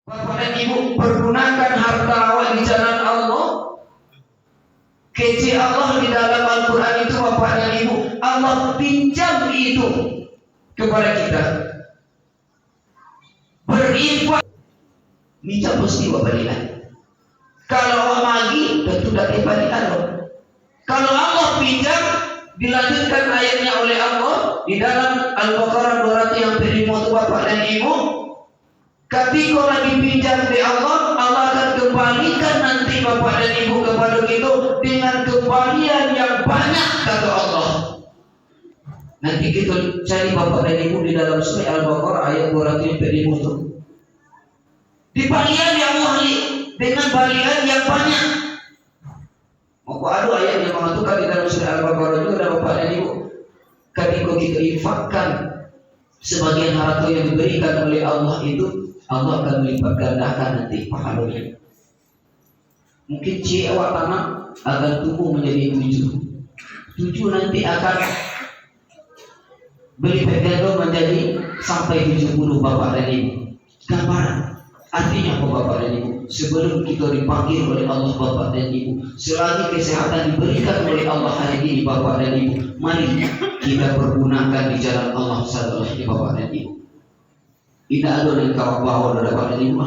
Bapak dan Ibu, pergunakan harta awak di jalan Allah. Kece Allah di dalam Al-Quran itu, Bapak dan Ibu, Allah pinjam itu kepada kita. Berinfak, minta mesti Bapak lihat. Kalau Allah magi, tentu dari balikan. Kalau Allah pinjam, dilanjutkan ayatnya oleh Allah di dalam Al-Baqarah 200 yang berimu Bapak dan Ibu. Ketika lagi pinjam di Allah, Allah akan kembalikan nanti Bapak dan Ibu kepada kita dengan kembalian yang banyak, kata Allah. Nanti kita cari Bapak dan Ibu di dalam surah Al-Baqarah ayat 200 yang berimu itu. Di balian yang Allah dengan balian yang banyak. Maka ada ayat yang mengatakan di dalam surah Al-Baqarah juga ada Bapak dan Ibu. Ketika kita infakkan sebagian harta yang diberikan oleh Allah itu, Allah akan melipat gandakan nanti pahalanya. Mungkin awak tanah akan tumbuh menjadi 7 nanti akan berlipat ganda menjadi sampai 70 Bapak dan Ibu. Gambaran artinya apa Bapak dan Ibu? Sebelum kita dipanggil oleh Allah Bapak dan Ibu, selagi kesehatan diberikan oleh Allah hari ini Bapak dan Ibu, mari kita pergunakan di jalan Allah SWT Bapak dan Ibu. Tidak ada yang kau bawa dari Bapak dan Ibu.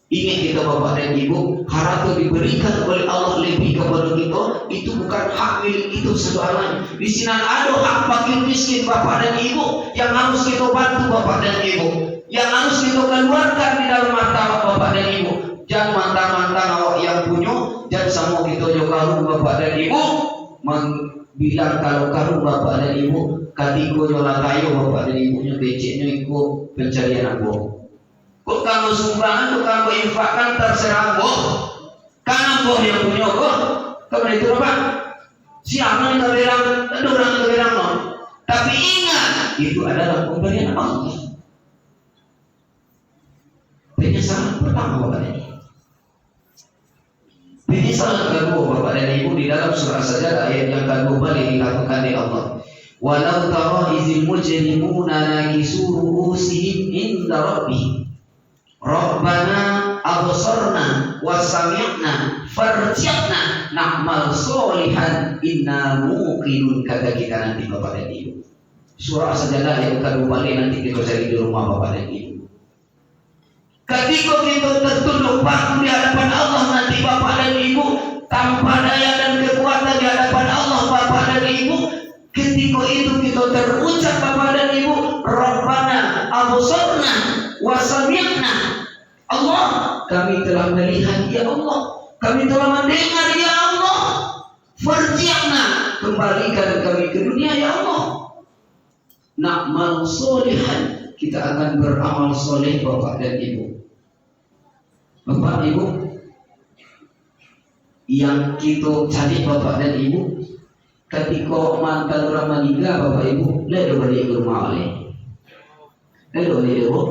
Ingat kita Bapak dan Ibu, harta diberikan oleh Allah lebih kepada kita, itu bukan hak milik itu segalanya. Di sini ada hak fakir miskin Bapak dan Ibu yang harus kita bantu Bapak dan Ibu, yang harus kita keluarkan di dalam mata Bapak dan Ibu. Jangan mantang-mantang awak yang punya, jangan sama kita juga Bapak dan Ibu bilang kalau kamu Bapak dan Ibu katiko nyola kayo Bapak dan Ibunya beceknya ikut pencarian aku. Kok kamu sumbangan, kok kamu infakkan terserah boh. Karena boh yang punya kok. Kamu itu Bapak. Siapa yang terbilang, ada orang yang terbilang non. Tapi ingat, itu adalah pemberian Allah. Penyesalan pertama Bapak dan Ibu. Penyesalan kedua Bapak dan Ibu di dalam surah saja ayat yang kedua balik dikatakan oleh Allah. Walau tara izil mujrimuna nakisu ru'usihim inda rabbihim Rabbana absarna wa sami'na farji'na na'mal sholihan inna muqinun, kata kita nanti Bapak dan Ibu. Surah sajadah yang kedua balik nanti kita cari di rumah Bapak dan Ibu. Ketika kita tertunduk patuh di hadapan Allah nanti Bapak dan Ibu, tanpa daya dan kekuatan di hadapan Allah Bapak dan Ibu, ketika itu kita terucap Bapak dan Ibu, Rabbana absarna wa sami'na. Allah, kami telah melihat ya Allah, kami telah mendengar ya Allah. Farji'na, kembalikan kami ke dunia ya Allah. Na'mal sholihan, kita akan beramal soleh Bapak dan Ibu. Bapak Ibu, yang kita cari Bapak dan Ibu, ketika mantan orang meninggal Bapak Ibu, lalu balik ke rumah oleh, lalu balik ke rumah,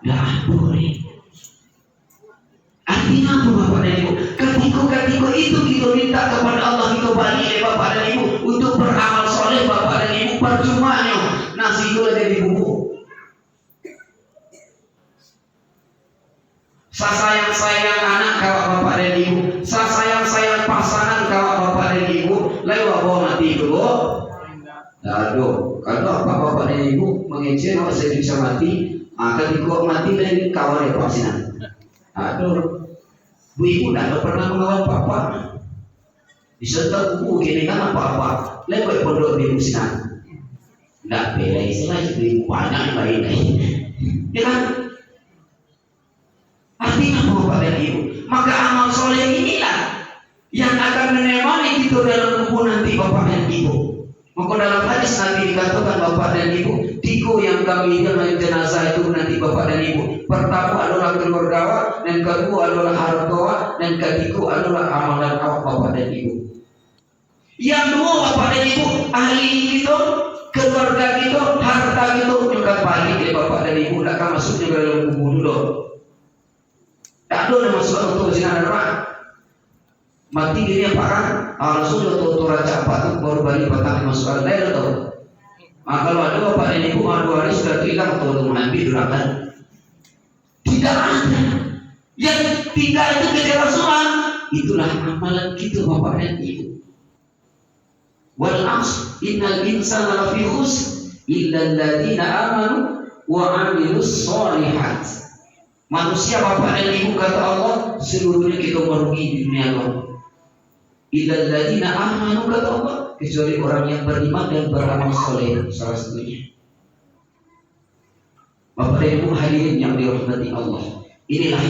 dah boleh. Artinya apa Bapak dan Ibu? Ketika itu kita minta kepada Allah, kita balik Bapak dan Ibu untuk beramal soleh Bapak dan Ibu, percumanya nasi itu jadi bumbu. Sayang anak kawak Bapak dan Ibu, sayang pasangan kawak Bapak dan Ibu, lalu apa mati dulu? Aduh, kalau apa Bapak dan Ibu mengecil, kalau saya bisa mati, ketika mati lagi kawan ya pasangan. Aduh, Bu Ibu tidak pernah mengawal Bapak. Disentak buku gini kan apa-apa, lalu pondok di musinan. Tidak beda istilah itu banyak yang lain. Ya kan? Artinya Bapak dan Ibu, maka amal soleh inilah yang akan menemani kita dalam kubur nanti Bapak dan Ibu. Maka dalam hadis Nabi dikatakan Bapak dan Ibu, 3 yang kami dalam jenazah itu nanti Bapak dan Ibu. Pertama adalah keluarga, dan kedua adalah harta, dan ketiga adalah amalan awak Bapak dan Ibu. Yang dua Bapak dan Ibu, ahli kita, keluarga kita, harta kita juga balik ya Bapak dan Ibu. Tak akan masuk juga dalam kubur dulu. Tak ada yang masuk untuk sinar Pak. Mati diri apa kan? Langsung untuk raja apa tu baru balik petang masuk al lain atau? Kalau ada Bapak dan Ibu 2 hari sudah hilang atau mengambil durakan. Di Tidak ada. Yang tinggal itu kecerdasan. Itulah amalan kita Bapak dan Ibu. Wal 'ashr innal insana lafi khusr illa alladziina aamanu wa 'amilus shalihat. Manusia Bapak dan Ibu kata Allah seluruhnya kita merugi di dunia Allah. Illa alladziina aamanu kata Allah, kecuali orang yang beriman dan beramal soleh salah satunya. Bapak dan Ibu hadirin yang dirahmati Allah, inilah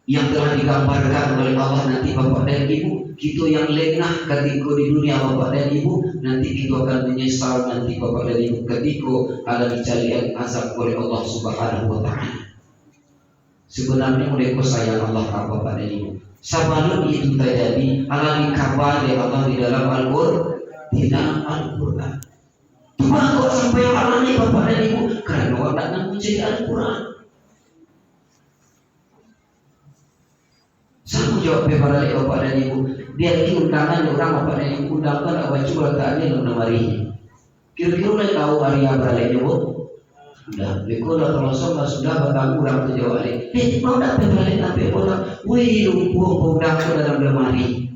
yang telah digambarkan oleh Allah nanti Bapak dan Ibu. Kita yang lengah ketika di dunia Bapak dan Ibu, nanti kita akan menyesal nanti Bapak dan Ibu ketika ada dicalian azab oleh Allah Subhanahu wa Ta'ala. Sebenarnya mereka sayang Allah Bapak dan Ibu. Sebelum itu terjadi, alami kabar dari Allah di dalam Al-Quran. Cuma kok sampai alami Bapak dan Ibu karena orang tak menjadi Al-Quran. Saya jawab kepada Bapak dan Ibu, dia ini undangan orang Bapak dan Ibu undangkan apa coba tak ada yang hari. Kira-kira udah tahu hari apa lagi Bu? Sudah, kalau termasuk sudah batang kurang terjawab lagi. Mau tak balik tapi orang, wih lumpuh undangkan dalam lemari.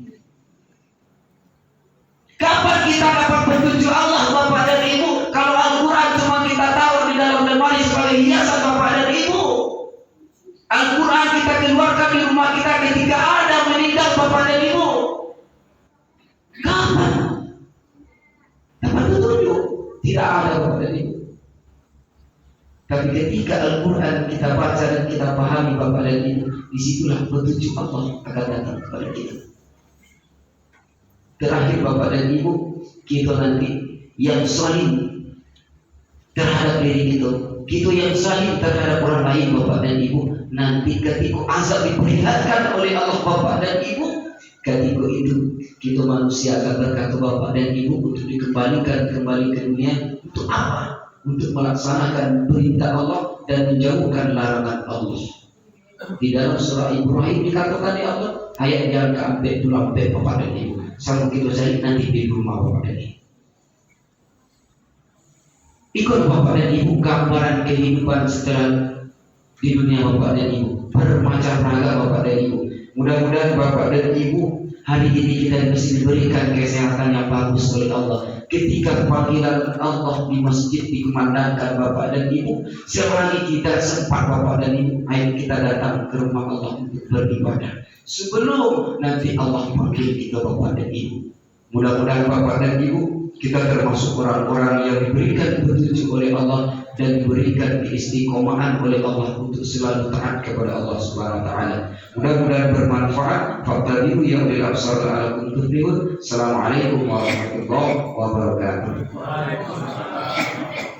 Kapan kita dapat petunjuk Allah Bapak dan Ibu? Kalau Al-Quran cuma kita tahu di dalam lemari sebagai hiasan Bapak dan Ibu. Al-Quran kita keluarkan di rumah kita ketika ada meninggal Bapak dan Ibu. Kapan? Dapat petunjuk? Tidak ada Bapak dan Ibu. Tapi ketika Al-Quran kita baca dan kita pahami Bapak dan Ibu, disitulah petunjuk Allah akan datang kepada kita. Terakhir Bapak dan Ibu, kita nanti yang saling terhadap diri kita yang saling terhadap orang lain Bapak dan Ibu. Nanti ketika azab diperlihatkan oleh Allah Bapak dan Ibu, ketika itu kita manusia akan berkata Bapak dan Ibu untuk dikembalikan kembali ke dunia untuk apa? Untuk melaksanakan perintah Allah dan menjauhkan larangan Allah. Di dalam surah Ibrahim dikatakan ya Allah, ayat yang ke-4 Bapak dan Ibu. Sama kita cari nanti di rumah Bapak dan Ibu. Ikut Bapak dan Ibu gambaran kehidupan setelah di dunia Bapak dan Ibu, bermacam ragam Bapak dan Ibu. Mudah-mudahan Bapak dan Ibu hari ini kita mesti diberikan kesehatan yang bagus oleh Allah. Ketika panggilan Allah di masjid dikumandangkan Bapak dan Ibu, selagi kita sempat Bapak dan Ibu, ayo kita datang ke rumah Allah untuk beribadah. Sebelum nanti Allah panggil kita Bapak dan Ibu. Mudah-mudahan Bapak dan Ibu kita termasuk orang-orang yang diberikan petunjuk oleh Allah dan diberikan keistiqomahan oleh Allah untuk selalu taat kepada Allah Subhanahu wa taala. Mudah-mudahan bermanfaat. Faqadiru yang dilabsar alaikum tuflihun. Assalamualaikum warahmatullahi wabarakatuh. Waalaikumsalam.